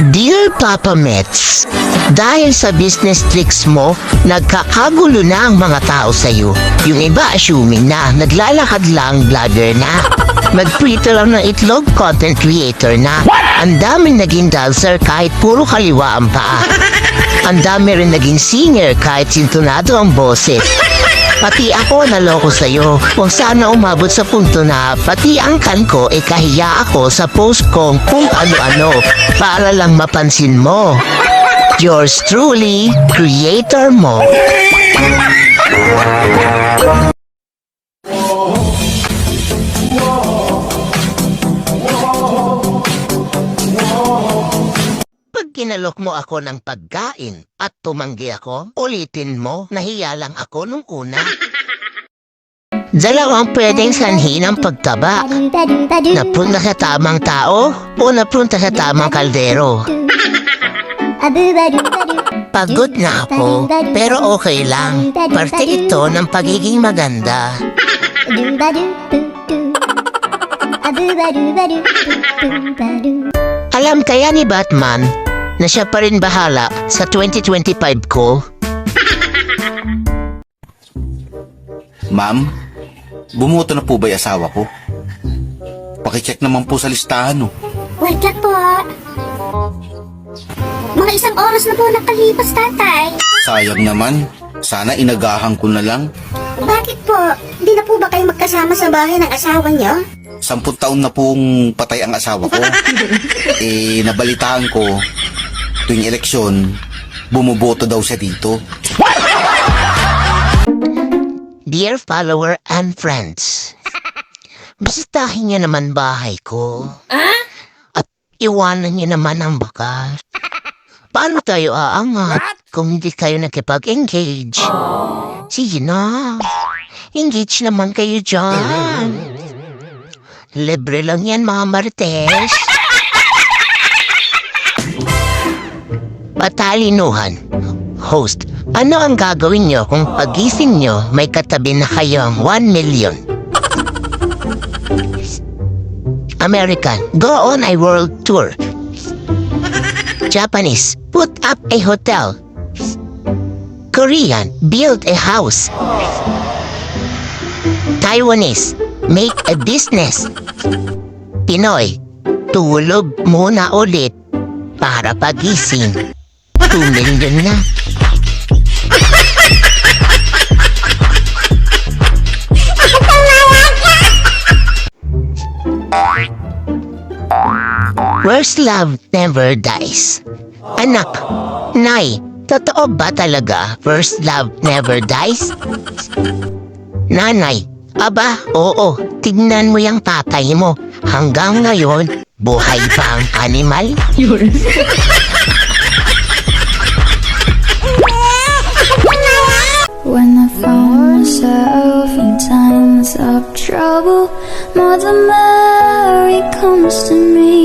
Dear Papa Mets, dahil sa business tricks mo, nagkakagulo na ang mga tao sa'yo. Yung iba assuming na naglalakad lang, vlogger na. Magprito lang ng itlog, content creator na. Ang daming naging dancer kahit puro kaliwa ang paa. Ang dami rin naging singer kahit sintonado ang boses. Pati ako naloko sa'yo kung sana umabot sa punto na pati ang kan ko kahiya ako sa post kong kung ano-ano para lang mapansin mo. Yours truly, creator mo. Pag kinalok mo ako ng pagkain at tumanggi ako, ulitin mo, nahiya lang ako nung una. Dalawang pwedeng sanhi ng pagtaba. Napunta sa tamang tao o napunta sa tamang kaldero. Pagod na ako, pero okay lang. Parte ito ng pagiging maganda. Alam kaya ni Batman na siya pa rin bahala sa 2025 ko? Ma'am, bumuto na po ba yung asawa ko? Pakicheck naman po sa listahan, no? Wala po. Mga 1 oras na po nakalipas, tatay. Sayang naman. Sana inagahan ko na lang. Bakit po? Hindi na po ba kayo magkasama sa bahay ng asawa niyo? 10 taon na pong patay ang asawa ko. Nabalitaan ko, tuwing eleksyon, bumuboto daw siya dito. Dear follower and friends, bisitahin niyo naman bahay ko. At iwanan niyo naman ang bakas. Paano tayo aangat kung hindi kayo nakipag-engage? Sige na, engage naman kayo dyan. Libre lang yan, mga marites. Patalinuhan. Host, ano ang gagawin nyo kung pagising nyo may katabi na kayong 1 million? American, go on a world tour. Japanese, put up a hotel. Korean, build a house. Taiwanese, make a business. Pinoy, tulog muna ulit para pagising. 2 million na. First love never dies. Anak, Nay, totoo ba talaga first love never dies? Nanay, aba, oo, tignan mo yung tatay mo. Hanggang ngayon, buhay pa ang animal. When I found myself in times of trouble, Mother Mary comes to me.